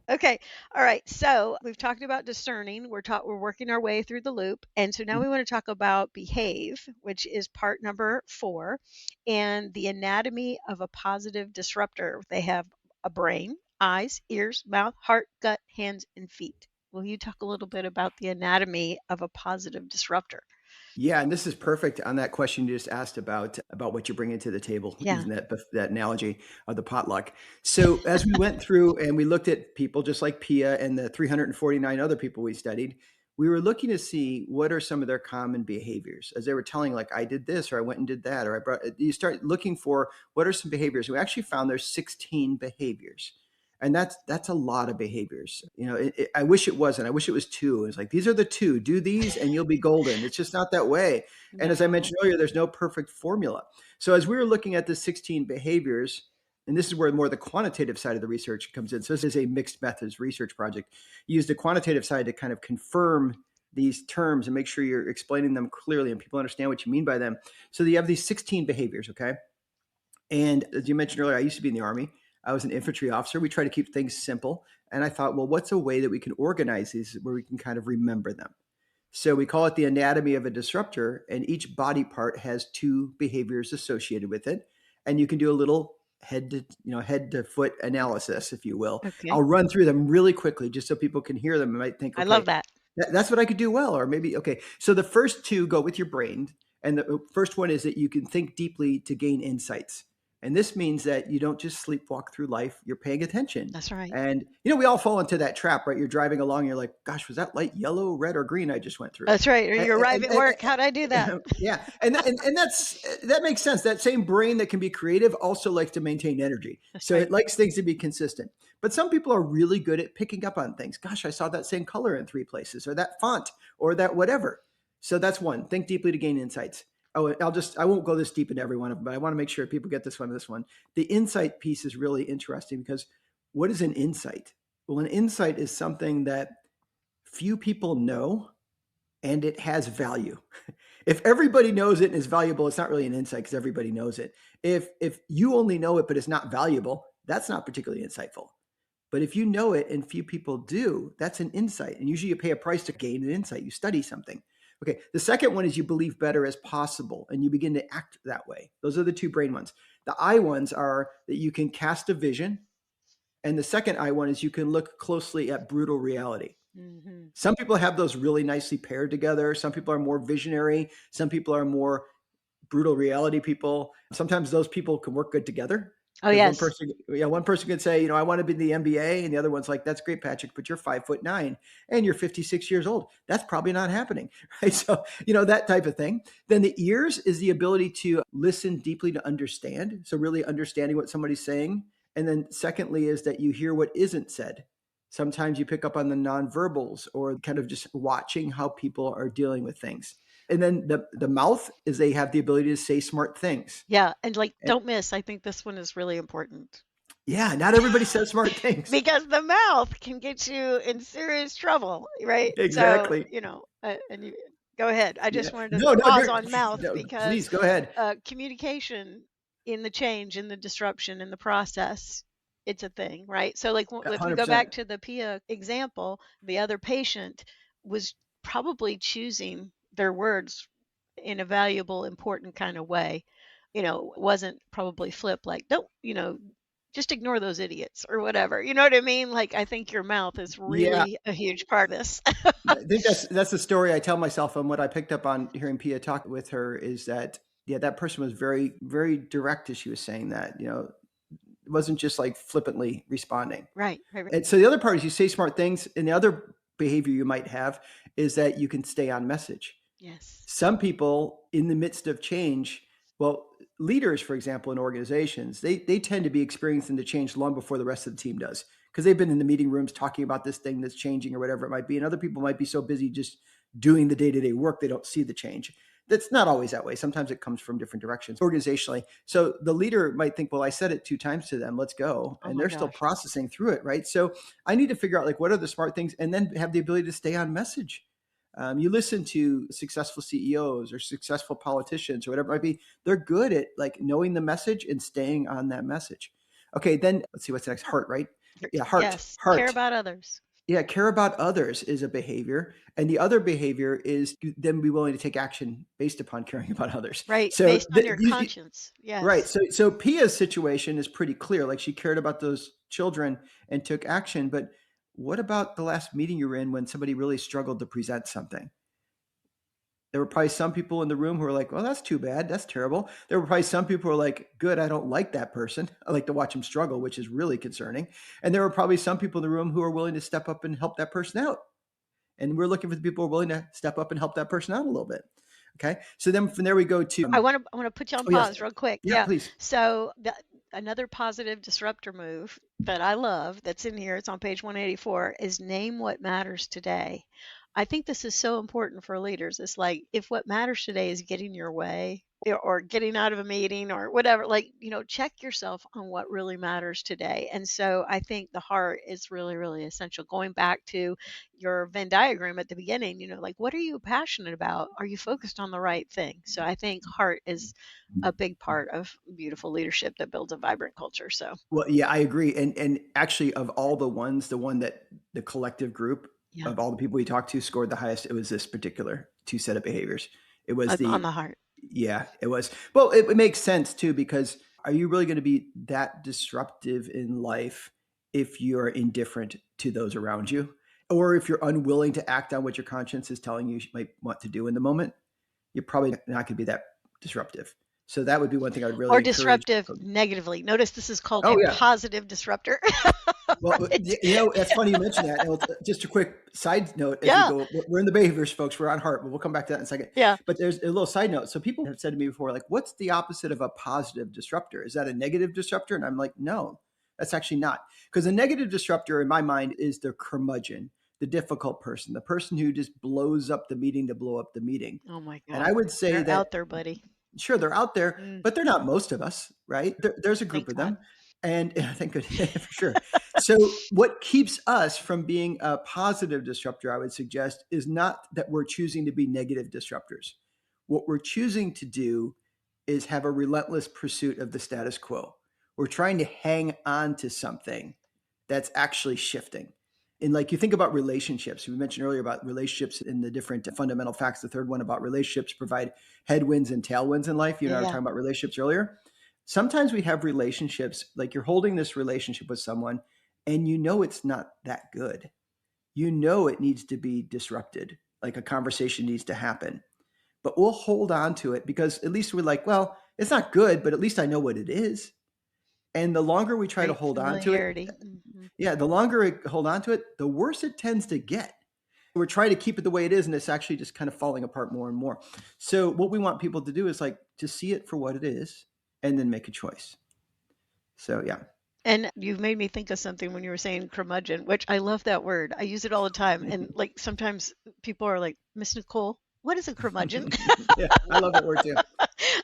Okay. All right. So we've talked about discerning. We're working our way through the loop. And so now we want to talk about behave, which is part number 4, and the anatomy of a positive disruptor. They have a brain, eyes, ears, mouth, heart, gut, hands, and feet. Will you talk a little bit about the anatomy of a positive disruptor? Yeah, and this is perfect on that question you just asked about what you're bringing to the table, Yeah. using that analogy of the potluck. So as we went through and we looked at people just like Pia and the 349 other people we studied, we were looking to see what are some of their common behaviors. As they were telling, like, I did this, or I went and did that, or I brought. You start looking for what are some behaviors. We actually found there's 16 behaviors. And that's a lot of behaviors. I wish it wasn't. I wish it was 2. It's like, these are the 2. Do these and you'll be golden. It's just not that way. And as I No. mentioned earlier, there's no perfect formula. So as we were looking at the 16 behaviors, and this is where more the quantitative side of the research comes in. So this is a mixed methods research project. You use the quantitative side to kind of confirm these terms and make sure you're explaining them clearly and people understand what you mean by them. So you have these 16 behaviors, okay? And as you mentioned earlier, I used to be in the Army. I was an infantry officer. We try to keep things simple. And I thought, well, what's a way that we can organize these where we can kind of remember them? So we call it the anatomy of a disruptor, and each body part has 2 behaviors associated with it. And you can do a little head to foot analysis, if you will. Okay. I'll run through them really quickly just so people can hear them and might think, I okay, love that. that's what I could do well, or maybe, okay. So the first 2 go with your brain. And the first one is that you can think deeply to gain insights. And this means that you don't just sleepwalk through life, you're paying attention. That's right. And, we all fall into that trap, right? You're driving along, you're like, gosh, was that light yellow, red, or green I just went through? That's right. Or And, you arrive at work. How'd I do that? yeah. And that makes sense. That same brain that can be creative also likes to maintain energy. That's So right. it likes things to be consistent. But some people are really good at picking up on things. Gosh, I saw that same color in 3 places, or that font, or that whatever. So that's one. Think deeply to gain insights. Oh, I won't go this deep into every one of them, but I want to make sure people get this one. The insight piece is really interesting because what is an insight? Well, an insight is something that few people know and it has value. If everybody knows it and is valuable, it's not really an insight because everybody knows it. If you only know it, but it's not valuable, that's not particularly insightful. But if you know it and few people do, that's an insight. And usually you pay a price to gain an insight. You study something. Okay. The second one is you believe better as possible and you begin to act that way. Those are the 2 brain ones. The I ones are that you can cast a vision. And the second I one is you can look closely at brutal reality. Mm-hmm. Some people have those really nicely paired together. Some people are more visionary. Some people are more brutal reality people. Sometimes those people can work good together. Oh, yes. One person could say, I want to be in the NBA. And the other one's like, that's great, Patrick, but you're 5'9" and you're 56 years old. That's probably not happening. Right. So, that type of thing. Then the ears is the ability to listen deeply to understand. So really understanding what somebody's saying. And then secondly is that you hear what isn't said. Sometimes you pick up on the nonverbals or kind of just watching how people are dealing with things. And then the mouth is they have the ability to say smart things. Yeah. And don't miss. I think this one is really important. Yeah. Not everybody says smart things. Because the mouth can get you in serious trouble, right? Exactly. So, and you go ahead. I just wanted to pause on mouth because please go ahead. Communication in the change, in the disruption, in the process, it's a thing, right? So if we go back to the Pia example, the other patient was probably choosing their words in a valuable, important kind of way. Wasn't probably flip like, don't, just ignore those idiots or whatever. You know what I mean? I think your mouth is really a huge part of this. I think that's the story I tell myself. And what I picked up on hearing Pia talk with her is that, that person was very, very direct as she was saying that, it wasn't just flippantly responding. Right. And so the other part is you say smart things. And the other behavior you might have is that you can stay on message. Yes. Some people in the midst of change, leaders, for example, in organizations, they tend to be experiencing the change long before the rest of the team does because they've been in the meeting rooms talking about this thing that's changing or whatever it might be. And other people might be so busy just doing the day-to-day work, they don't see the change. That's not always that way. Sometimes it comes from different directions organizationally. So the leader might think, well, I said it 2 times to them, let's go. And they're still processing through it, right? So I need to figure out what are the smart things and then have the ability to stay on message. You listen to successful CEOs or successful politicians or whatever it might be. They're good at knowing the message and staying on that message. Okay, then let's see what's next. Heart, right? Yeah, heart. Yes, heart. Care about others. Yeah, care about others is a behavior. And the other behavior is then be willing to take action based upon caring about others. Right, so based on your conscience. Yes. Right. So Pia's situation is pretty clear. She cared about those children and took action. But what about the last meeting you were in when somebody really struggled to present something? There were probably some people in the room who were like, well, that's too bad. That's terrible. There were probably some people who were like, good, I don't like that person. I like to watch them struggle, which is really concerning. And there were probably some people in the room who are willing to step up and help that person out. And we're looking for the people who are willing to step up and help that person out a little bit. Okay. So then from there we go to. I want to put you on pause real quick. Yeah, please. So another positive disruptor move that I love that's in here, it's on page 184, is name what matters today. I think this is so important for leaders. It's if what matters today is getting your way or getting out of a meeting or whatever, check yourself on what really matters today. And so I think the heart is really, really essential. Going back to your Venn diagram at the beginning, what are you passionate about? Are you focused on the right thing? So I think heart is a big part of beautiful leadership that builds a vibrant culture. So, well, yeah, I agree. And actually of all the ones, the one that the collective group of all the people we talked to scored the highest, it was this particular 2 set of behaviors. It was on the heart. Yeah, it was. Well, it makes sense too, because are you really going to be that disruptive in life if you're indifferent to those around you? Or if you're unwilling to act on what your conscience is telling you might want to do in the moment? You're probably not going to be that disruptive. So that would be one thing I would really Or encourage. disruptive negatively. Notice this is called Oh a yeah. positive disruptor. Well, Right? that's funny you mentioned that. And just a quick side note as we Yeah. go, we're in the behaviors, folks. We're on heart, but we'll come back to that in a second. Yeah. But there's a little side note. So people have said to me before, like, what's the opposite of a positive disruptor? Is that a negative disruptor? And I'm like, no, that's actually not. Because a negative disruptor in my mind is the curmudgeon, the difficult person, the person who just blows up the meeting to blow up the meeting. Oh my And God. I would say They're that, out there, buddy. sure, they're out there, but they're not most of us, right? There's a group Thank of God. them. And I think for sure. So what keeps us from being a positive disruptor, I would suggest, is not that we're choosing to be negative disruptors. What we're choosing to do is have a relentless pursuit of the status quo. We're trying to hang on to something that's actually shifting. And like you think about relationships, we mentioned earlier about relationships and the different fundamental facts. The third one about relationships provide headwinds and tailwinds in life. You and I were Yeah. talking about relationships earlier. Sometimes we have relationships, like you're holding this relationship with someone and you know it's not that good. You know it needs to be disrupted, like a conversation needs to happen. But we'll hold on to it because at least we're like, well, it's not good, but at least I know what it is. And the longer we try to Great hold on to it, familiarity. Mhm. yeah, the longer we hold on to it, the worse it tends to get. We're trying to keep it the way it is, and it's actually just kind of falling apart more and more. So what we want people to do is like to see it for what it is and then make a choice. So yeah. And you've made me think of something when you were saying curmudgeon, which I love that word. I use it all the time. And like sometimes people are like, Miss Nicole, what is a curmudgeon? Yeah, I love that word too.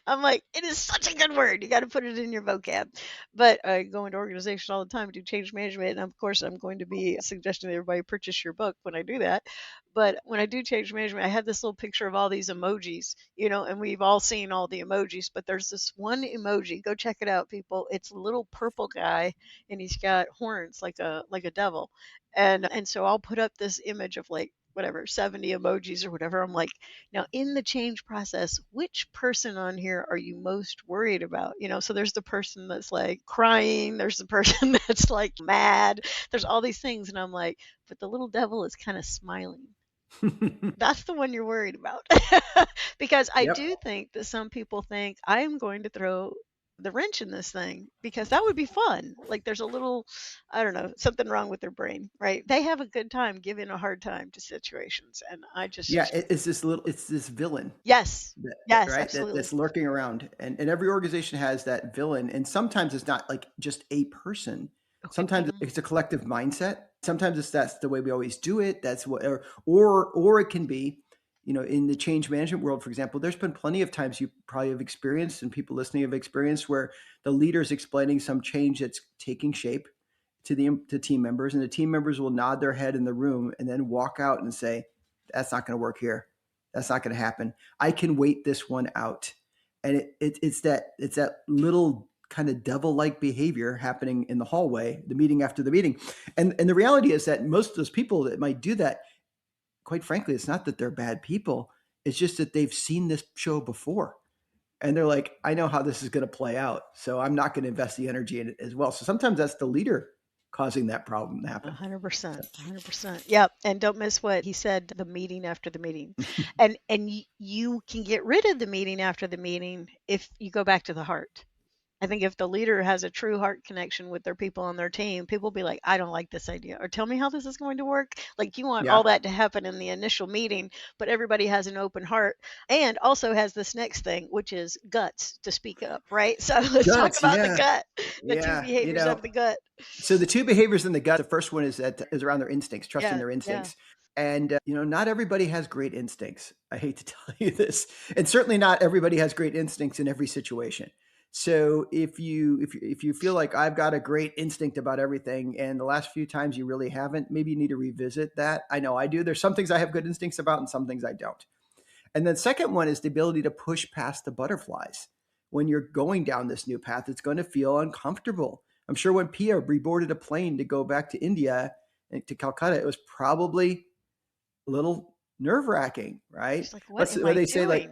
I'm like, it is such a good word. You got to put it in your vocab. But I go into organizations all the time, do change management. And of course, I'm going to be suggesting that everybody purchase your book when I do that. But when I do change management, I have this little picture of all these emojis, and we've all seen all the emojis, but there's this one emoji. Go check it out, people. It's a little purple guy and he's got horns like a devil. And so I'll put up this image of like whatever 70 emojis or whatever. I'm like, now in the change process, which person on here are you most worried about? So there's the person that's like crying, there's the person that's like mad, there's all these things, and I'm like, but the little devil is kind of smiling. That's the one you're worried about. Because I Yep. do think that some people think I am going to throw the wrench in this thing because that would be fun. Like there's a little, I don't know, something wrong with their brain, right? They have a good time giving a hard time to situations. And I just, Yeah, it's this villain yes, yes, right? absolutely. That's lurking around. And every organization has that villain. And sometimes it's not like just a person. Okay. Sometimes it's a collective mindset. Sometimes that's the way we always do it. That's what, or it can be, in the change management world, for example, there's been plenty of times you probably have experienced and people listening have experienced where the leader's explaining some change that's taking shape to the team members, and the team members will nod their head in the room and then walk out and say, that's not going to work here. That's not going to happen. I can wait this one out. And it's that little kind of devil-like behavior happening in the hallway, the meeting after the meeting. And the reality is that most of those people that might do that, quite frankly, it's not that they're bad people. It's just that they've seen this show before. And they're like, I know how this is going to play out, so I'm not going to invest the energy in it as well. So sometimes that's the leader causing that problem to happen. 100%, 100%. Yep. And don't miss what he said, the meeting after the meeting. and you can get rid of the meeting after the meeting if you go back to the heart. I think if the leader has a true heart connection with their people on their team, people will be like, I don't like this idea, or tell me how this is going to work. Like you want all that to happen in the initial meeting, but everybody has an open heart and also has this next thing, which is guts to speak up, right? So let's talk about the gut, the two behaviors of the gut. So the two behaviors in the gut, the first one is around their instincts, trusting their instincts. Yeah. And, not everybody has great instincts. I hate to tell you this. And certainly not everybody has great instincts in every situation. So if you feel like I've got a great instinct about everything and the last few times you really haven't, maybe you need to revisit that. I know I do. There's some things I have good instincts about and some things I don't. And then second one is the ability to push past the butterflies. When you're going down this new path, it's going to feel uncomfortable. I'm sure when Pia reboarded a plane to go back to India, to Calcutta, it was probably a little nerve-wracking, right? Like, what am I they doing? say, like,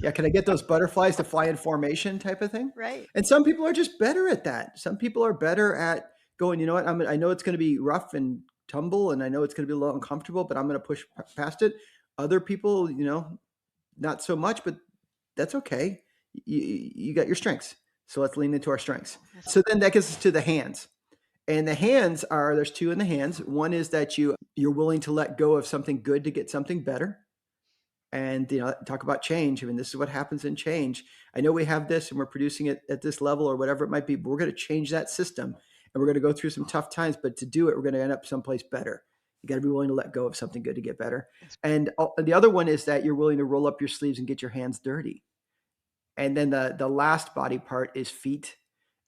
yeah, can I get those butterflies to fly in formation type of thing? Right. And some people are just better at that. Some people are better at going, you know what, I know it's going to be rough and tumble, and I know it's going to be a little uncomfortable, but I'm going to push past it. Other people, not so much, but that's okay. you got your strengths. So let's lean into our strengths. That's So then that gets us to the hands. And the hands are, there's two in the hands. One is that you're willing to let go of something good to get something better. And talk about change. I mean, this is what happens in change. I know we have this and we're producing it at this level or whatever it might be, but we're going to change that system and we're going to go through some tough times. But to do it, we're going to end up someplace better. You got to be willing to let go of something good to get better. And the other one is that you're willing to roll up your sleeves and get your hands dirty. And then the last body part is feet.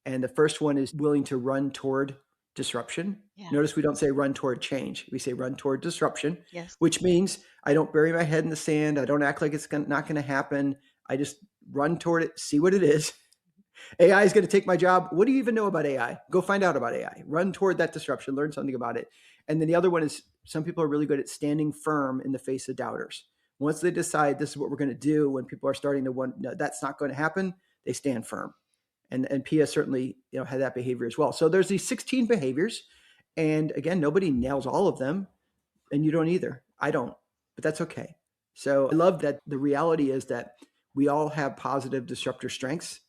And the first one is willing to run toward disruption. Yeah. Notice we don't say run toward change. We say run toward disruption, Yes. which means I don't bury my head in the sand. I don't act like it's not going to happen. I just run toward it, see what it is. AI is going to take my job. What do you even know about AI? Go find out about AI. Run toward that disruption, learn something about it. And then the other one is some people are really good at standing firm in the face of doubters. Once they decide this is what we're going to do, when people are starting to want, no, that's not going to happen, they stand firm. And Pia certainly had that behavior as well. So there's these 16 behaviors. And again, nobody nails all of them. And you don't either. I don't, but that's okay. So I love that the reality is that we all have positive disruptor strengths.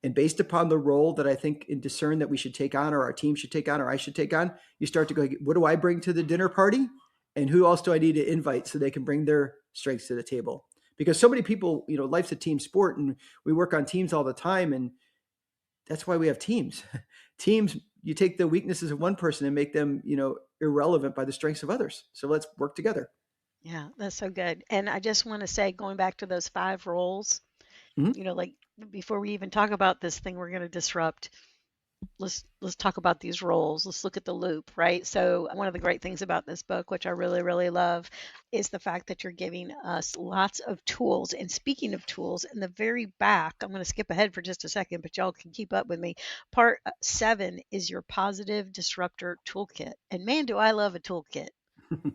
And based upon the role that I think in discern that we should take on, or our team should take on, or I should take on, you start to go, what do I bring to the dinner party? And who else do I need to invite so they can bring their strengths to the table? Because so many people, life's a team sport and we work on teams all the time. And that's why we have teams. Teams, you take the weaknesses of one person and make them, irrelevant by the strengths of others. So let's work together. Yeah, that's so good. And I just want to say, going back to those 5 roles, like before we even talk about this thing we're going to disrupt, let's talk about these roles. Let's look at the loop, right? So one of the great things about this book, which I really, really love, is the fact that you're giving us lots of tools. And speaking of tools, in the very back, I'm going to skip ahead for just a second, but y'all can keep up with me. Part 7 is your positive disruptor toolkit. And man, do I love a toolkit.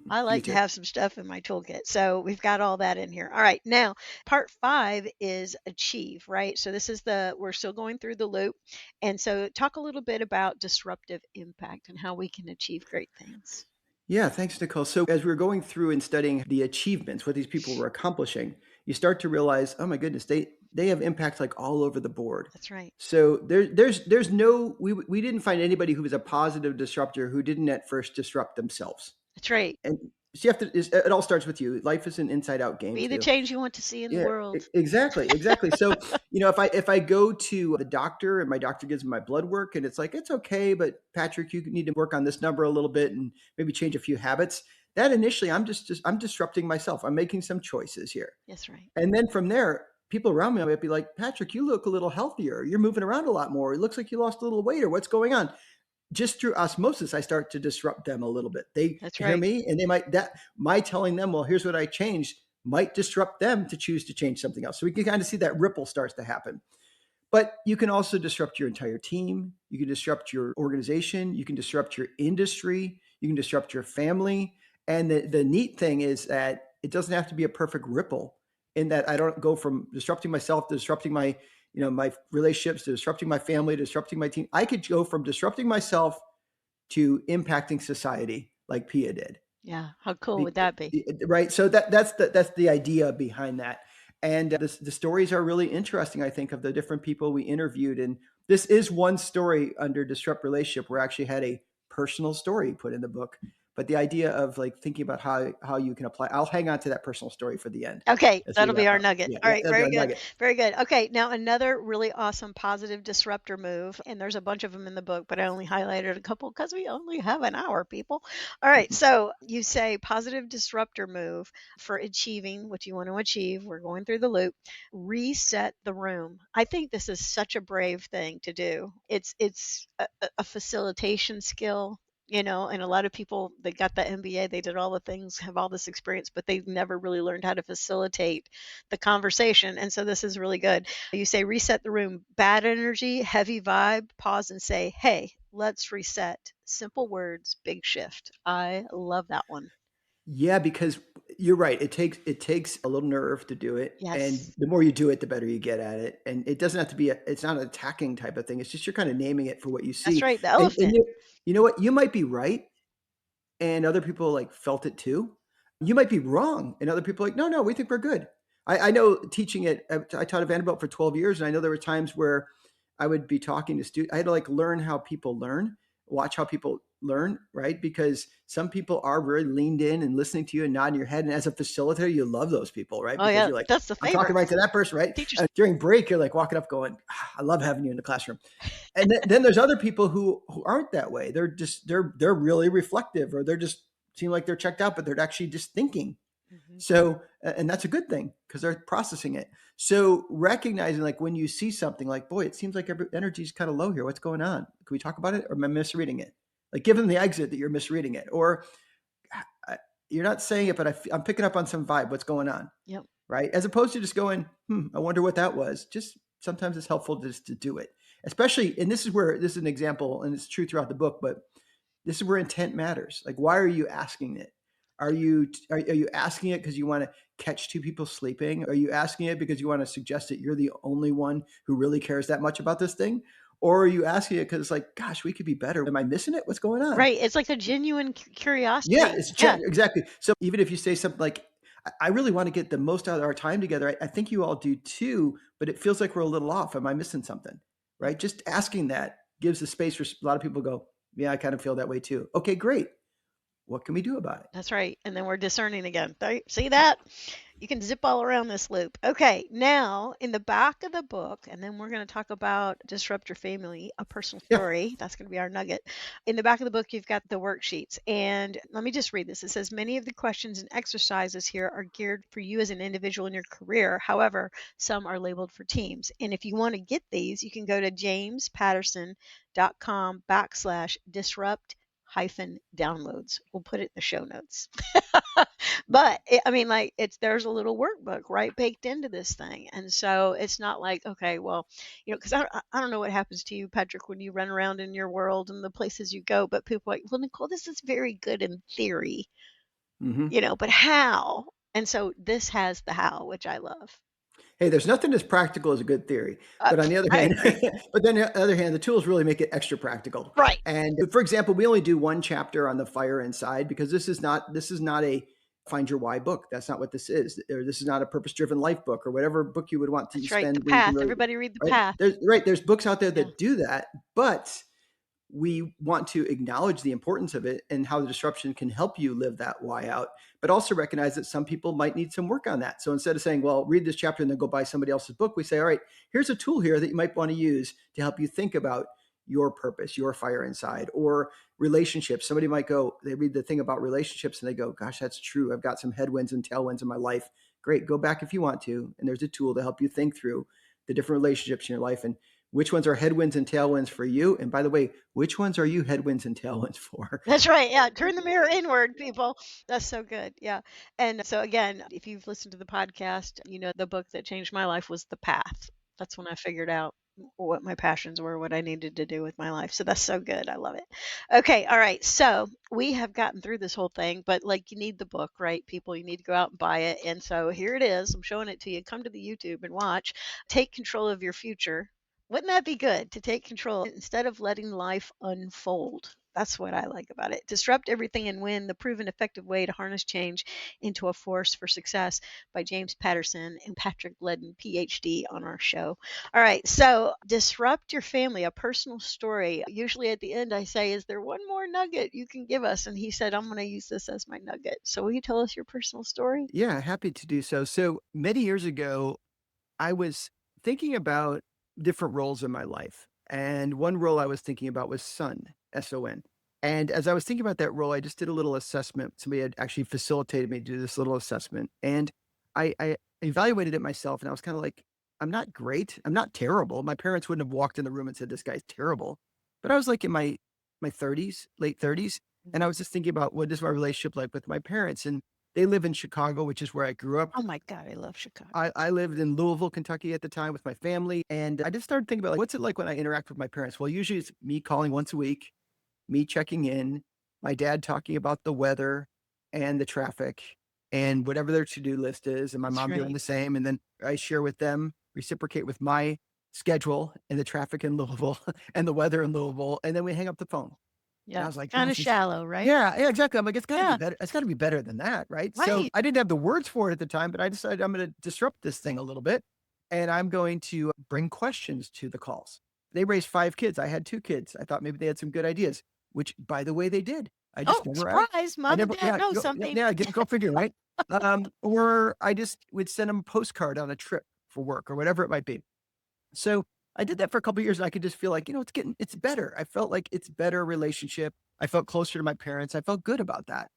I like to have some stuff in my toolkit. So we've got all that in here. All right. Now, part 5 is achieve, right? So this is we're still going through the loop. And so talk a little bit about disruptive impact and how we can achieve great things. Yeah, thanks, Nicole. So as we were going through and studying the achievements, what these people were accomplishing, you start to realize, oh my goodness, they have impact like all over the board. That's right. So there's no, we didn't find anybody who was a positive disruptor who didn't at first disrupt themselves. That's right. And so it all starts with you. Life is an inside out game. Be the change you want to see in the world. Exactly. So, if I go to the doctor and my doctor gives me my blood work and it's like, it's okay, but Patrick, you need to work on this number a little bit and maybe change a few habits. That initially, I'm disrupting myself. I'm making some choices here. That's right. And then from there, people around me might be like, Patrick, you look a little healthier. You're moving around a lot more. It looks like you lost a little weight, or what's going on? Just through osmosis, I start to disrupt them a little bit. They hear me and they my telling them, well, here's what I changed, might disrupt them to choose to change something else. So we can kind of see that ripple starts to happen. But you can also disrupt your entire team. You can disrupt your organization. You can disrupt your industry. You can disrupt your family. And the neat thing is that it doesn't have to be a perfect ripple, in that I don't go from disrupting myself to disrupting my my relationships, to disrupting my family, to disrupting my team. I could go from disrupting myself to impacting society like Pia did. Yeah. How cool would that be? Right. So that's the idea behind that. And the stories are really interesting, I think, of the different people we interviewed. And this is one story under Disrupt Relationship where I actually had a personal story put in the book. But the idea of like thinking about how you can apply, I'll hang on to that personal story for the end. Okay, that'll be our nugget. Yeah, all right, very good. Nugget. Very good. Okay, now another really awesome positive disruptor move, and there's a bunch of them in the book, but I only highlighted a couple because we only have an hour, people. All right, so you say positive disruptor move for achieving what you want to achieve. We're going through the loop. Reset the room. I think this is such a brave thing to do. It's a facilitation skill. And a lot of people, they got the MBA, they did all the things, have all this experience, but they've never really learned how to facilitate the conversation. And so this is really good. You say, reset the room, bad energy, heavy vibe, pause and say, hey, let's reset. Simple words, big shift. I love that one. Yeah, because you're right. It takes a little nerve to do it. Yes. And the more you do it, the better you get at it. And it doesn't have to be, it's not an attacking type of thing. It's just, you're kind of naming it for what you see. That's right. The elephant. And you know what? You might be right. And other people like felt it too. You might be wrong. And other people are like, no, we think we're good. I know teaching it, I taught at Vanderbilt for 12 years, and I know there were times where I would be talking to students. I had to like learn how people learn, watch how people learn, right? Because some people are very leaned in and listening to you and nodding your head. And as a facilitator, you love those people, right? Oh Because yeah, you're like, that's the I'm talking favorite. right to that person, right? Teachers. And during break, you're like walking up going, I love having you in the classroom. And then there's other people who aren't that way. They're really reflective, or they're just seem like they're checked out, but they're actually just thinking. Mhm. So, and that's a good thing because they're processing it. So recognizing like when you see something like, boy, it seems like energy is kind of low here. What's going on? Can we talk about it? Or am I misreading it? Like give them the exit that you're misreading it. Or you're not saying it, but I'm picking up on some vibe. What's going on? Yep. Right. As opposed to just going, I wonder what that was. Just sometimes it's helpful just to do it. Especially, and this is an example, and it's true throughout the book, but this is where intent matters. Like, why are you asking it? Are you asking it because you want to catch two people sleeping? Are you asking it because you want to suggest that you're the only one who really cares that much about this thing? Or are you asking it because it's like, gosh, we could be better. Am I missing it? What's going on? Right. It's like a genuine curiosity. Yeah, it's Yeah. exactly. So even if you say something like, I really want to get the most out of our time together. I think you all do too, but it feels like we're a little off. Am I missing something? Right. Just asking that gives the space for a lot of people to go, yeah, I kind of feel that way too. Okay, great. What can we do about it? That's right. And then we're discerning again. See that? You can zip all around this loop. Okay, now in the back of the book, and then we're going to talk about Disrupt Your Family, a personal Yeah. story. That's going to be our nugget. In the back of the book, you've got the worksheets. And let me just read this. It says, many of the questions and exercises here are geared for you as an individual in your career. However, some are labeled for teams. And if you want to get these, you can go to jamespatterson.com/disrupt downloads. We'll put it in the show notes. But I mean, like there's a little workbook right baked into this thing, and so it's not like okay, well, because I don't know what happens to you, Patrick, when you run around in your world and the places you go, but people are like, well, Nicole, this is very good in theory, but how? And so this has the how, which I love. Hey, there's nothing as practical as a good theory. But on the other I hand, agree. the tools really make it extra practical. Right. And for example, we only do one chapter on the fire inside because this is not a find your why book. That's not what this is. Or this is not a purpose-driven life book or whatever book you would want to That's spend. right. The where you can path. really, Everybody read the right? path. There's books out there that Yeah. do that, but we want to acknowledge the importance of it and how the disruption can help you live that why out, but also recognize that some people might need some work on that. So instead of saying, well, read this chapter and then go buy somebody else's book, we say, all right, here's a tool here that you might want to use to help you think about your purpose, your fire inside, or relationships. Somebody might go, they read the thing about relationships and they go, gosh, that's true. I've got some headwinds and tailwinds in my life. Great. Go back if you want to. And there's a tool to help you think through the different relationships in your life and which ones are headwinds and tailwinds for you. And by the way, which ones are you headwinds and tailwinds for? That's right. Yeah. Turn the mirror inward, people. That's so good. Yeah. And so, again, if you've listened to the podcast, the book that changed my life was The Path. That's when I figured out what my passions were, what I needed to do with my life. So that's so good. I love it. Okay. All right. So we have gotten through this whole thing, but like you need the book, right? People, you need to go out and buy it. And so here it is. I'm showing it to you. Come to the YouTube and watch. Take control of your future. Wouldn't that be good to take control instead of letting life unfold? That's what I like about it. Disrupt Everything and Win, the proven effective way to harness change into a force for success by James Patterson and Patrick Leddin, PhD, on our show. All right, so disrupt your family, a personal story. Usually at the end I say, is there one more nugget you can give us? And he said, I'm going to use this as my nugget. So will you tell us your personal story? Yeah, happy to do so. So many years ago, I was thinking about different roles in my life. And one role I was thinking about was son, S-O-N. And as I was thinking about that role, I just did a little assessment. Somebody had actually facilitated me to do this little assessment. And I evaluated it myself and I was kind of like, I'm not great. I'm not terrible. My parents wouldn't have walked in the room and said, this guy's terrible. But I was like in my 30s, late 30s. And I was just thinking about what is my relationship like with my parents. And they live in Chicago, which is where I grew up. Oh my God, I love Chicago. I lived in Louisville, Kentucky at the time with my family. And I just started thinking about like, what's it like when I interact with my parents? Well, usually it's me calling once a week, me checking in, my dad talking about the weather and the traffic and whatever their to-do list is. And my That's mom doing right. the same. And then I share with them, reciprocate with my schedule and the traffic in Louisville and the weather in Louisville. And then we hang up the phone. And I Yeah. was like, Kind "Oh, of shallow, right? yeah, exactly." I'm like, "It's gotta be Yeah. better. It's gotta be better than that, right?" So Right. I didn't have the words for it at the time, but I decided I'm gonna disrupt this thing a little bit, and I'm going to bring questions to the calls. They raised 5 kids. I had 2 kids. I thought maybe they had some good ideas, which, by the way, they did. I just Oh, never asked. surprise. I Mom and never dad yeah, know go yeah, something. yeah, go figure, right? Or I just would send them a postcard on a trip for work or whatever it might be. So I did that for a couple of years and I could just feel like, it's better. I felt like it's better relationship. I felt closer to my parents. I felt good about that.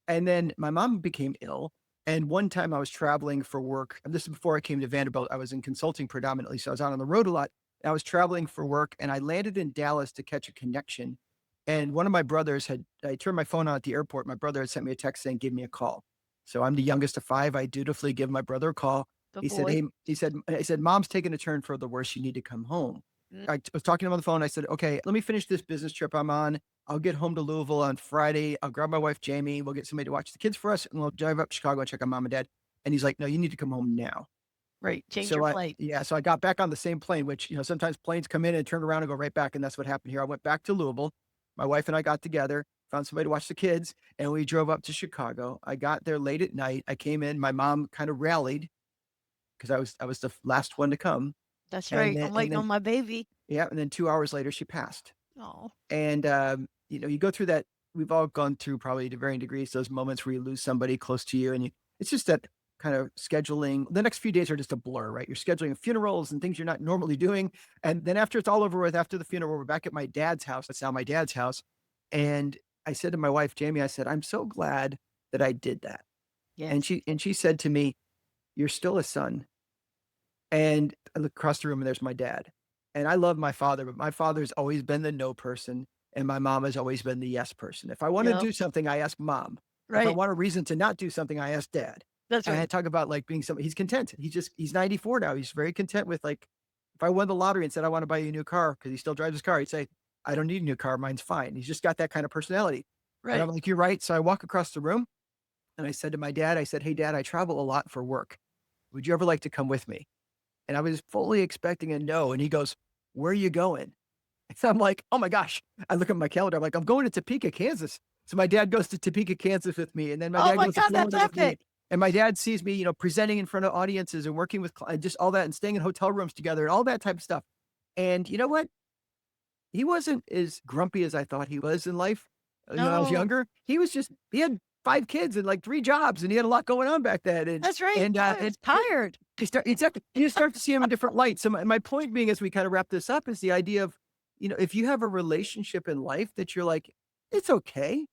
And then my mom became ill. And one time I was traveling for work. And this is before I came to Vanderbilt. I was in consulting predominantly. So I was out on the road a lot. I was traveling for work and I landed in Dallas to catch a connection. And one of my brothers I turned my phone on at the airport. My brother had sent me a text saying, give me a call. So I'm the youngest of 5. I dutifully give my brother a call. The He said, boy. hey, he said, mom's taking a turn for the worse. You need to come home. Mm, I was talking to him on the phone. I said, okay, let me finish this business trip I'm on. I'll get home to Louisville on Friday. I'll grab my wife, Jamie. We'll get somebody to watch the kids for us and we'll drive up to Chicago and check on mom and dad. And he's like, no, you need to come home now. Right. Change your So flight. so I got back on the same plane, which, sometimes planes come in and turn around and go right back. And that's what happened here. I went back to Louisville. My wife and I got together, found somebody to watch the kids, and we drove up to Chicago. I got there late at night. I came in, my mom kind of rallied because I was the last one to come. That's And right. then, I'm and waiting then, on my baby. yeah. And then 2 hours later, she passed. Oh, And, you go through that. We've all gone through probably to varying degrees, those moments where you lose somebody close to you it's just that kind of scheduling. The next few days are just a blur, right? You're scheduling funerals and things you're not normally doing. And then after it's all over with, after the funeral, we're back at my dad's house. That's now my dad's house. And I said to my wife, Jamie, I said, I'm so glad that I did that. And yes. she said to me, you're still a son. And I look across the room and there's my dad. And I love my father, but my father's always been the no person. And my mom has always been the yes person. If I want to Yep. do something, I ask mom. If I Right. want a reason to not do something, I ask dad. That's And I right. talk about like being somebody, he's content. He's 94 now. He's very content with like, if I won the lottery and said, I want to buy you a new car because he still drives his car, he'd say, I don't need a new car. Mine's fine. He's just got that kind of personality. And I'm Right. like, you're right. So I walk across the room and I said to my dad, I said, hey, dad, I travel a lot for work. Would you ever like to come with me? And I was fully expecting a no. And he goes, where are you going? So I'm like, oh my gosh. I look at my calendar. I'm like, I'm going to Topeka, Kansas. So my dad goes to Topeka, Kansas with me. And then my Oh dad my goes to God, that's Florida with me. epic. And my dad sees me, presenting in front of audiences and working with just all that and staying in hotel rooms together and all that type of stuff. And you know what? He wasn't as grumpy as I thought he was in life. When I was No, younger, he had 5 kids and like 3 jobs and he had a lot going on back then. And, that's right. and, I uh, was and tired. exactly. You start to see him in different lights. So my point being, as we kind of wrap this up, is the idea of, if you have a relationship in life that you're like, it's okay.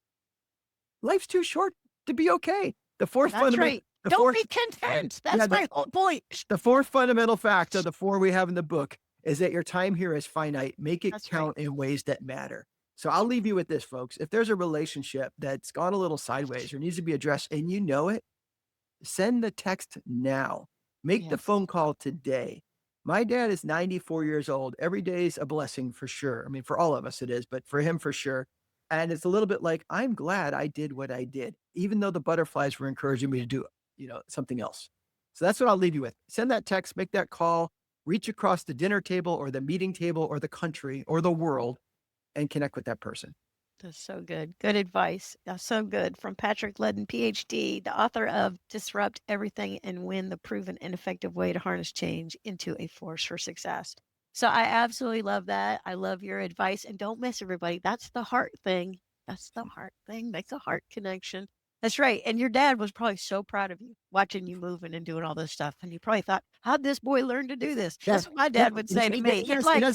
Life's too short to be okay. The fourth That's fundamental, right. the Don't fourth, be content. yeah, That's my whole point. the fourth fundamental fact of the 4 we have in the book is that your time here is finite. Make it That's right. count in ways that matter. So I'll leave you with this, folks. If there's a relationship that's gone a little sideways or needs to be addressed and you know it, send the text now. Make the Yes. phone call today. My dad is 94 years old. Every day is a blessing for sure. I mean, for all of us it is, but for him for sure. And it's a little bit like, I'm glad I did what I did, even though the butterflies were encouraging me to do, something else. So that's what I'll leave you with. Send that text, make that call, reach across the dinner table or the meeting table or the country or the world and connect with that person. That's so good. Good advice. That's so good. From Patrick Leddin, PhD, the author of Disrupt Everything and Win, the proven and effective way to harness change into a force for success. So I absolutely love that. I love your advice. And don't miss everybody. That's the heart thing. That's the heart thing. Make a heart connection. That's right. And your dad was probably so proud of you watching you moving and doing all this stuff. And you probably thought, how'd this boy learn to do this? Yeah. That's what my dad would say to me. He's like,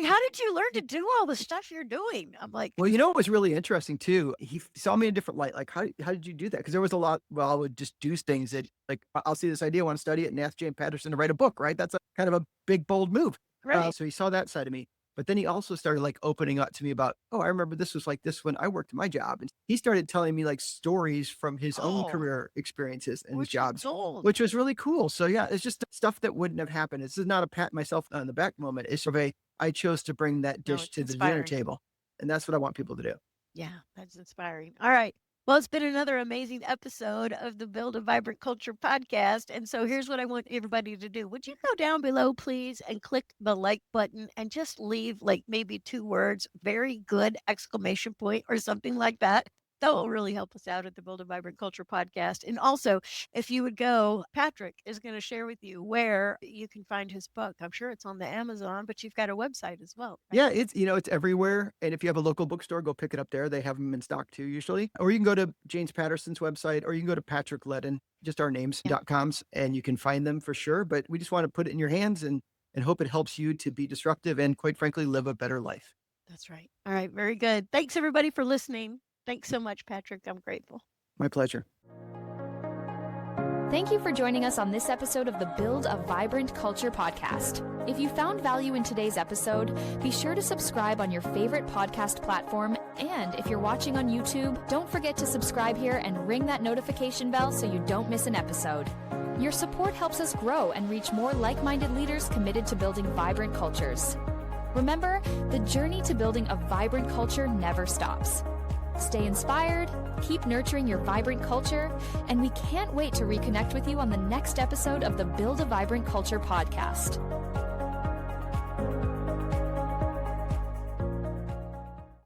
how did you learn to do all the stuff you're doing? I'm like, Well, what was really interesting too? He saw me in a different light. Like, how did you do that? Because there was a lot. Well, I would just do things that, like, I'll see this idea, want to study it, and ask James Patterson to write a book. Right? That's a kind of a big, bold move. right. So he saw that side of me. But then he also started like opening up to me about, oh, I remember this was like this when I worked my job. And he started telling me like stories from his own Oh, career experiences and his which is jobs, gold. which was really cool. So yeah, it's just stuff that wouldn't have happened. This is not a pat myself on the back moment. It's sort of I chose to bring that No, dish it's to the dinner inspiring. table. And that's what I want people to do. Yeah, that's inspiring. All right. Well, it's been another amazing episode of the Build a Vibrant Culture podcast. And so here's what I want everybody to do. Would you go down below, please, and click the like button and just leave like maybe 2 words, very good, exclamation point, or something like that. That will really help us out at the Build a Vibrant Culture podcast. And also, if you would go, Patrick is going to share with you where you can find his book. I'm sure it's on the Amazon, but you've got a website as well. Right? Yeah, it's everywhere. And if you have a local bookstore, go pick it up there. They have them in stock too, usually. Or you can go to James Patterson's website, or you can go to Patrick Leddin, just our names.coms, and you can find them for sure. But we just want to put it in your hands and hope it helps you to be disruptive and, quite frankly, live a better life. That's right. All right. Very good. Thanks, everybody, for listening. Thanks so much, Patrick. I'm grateful. My pleasure. Thank you for joining us on this episode of the Build a Vibrant Culture podcast. If you found value in today's episode, be sure to subscribe on your favorite podcast platform. And if you're watching on YouTube, don't forget to subscribe here and ring that notification bell so you don't miss an episode. Your support helps us grow and reach more like-minded leaders committed to building vibrant cultures. Remember, the journey to building a vibrant culture never stops. Stay inspired, keep nurturing your vibrant culture, and we can't wait to reconnect with you on the next episode of the Build a Vibrant Culture podcast.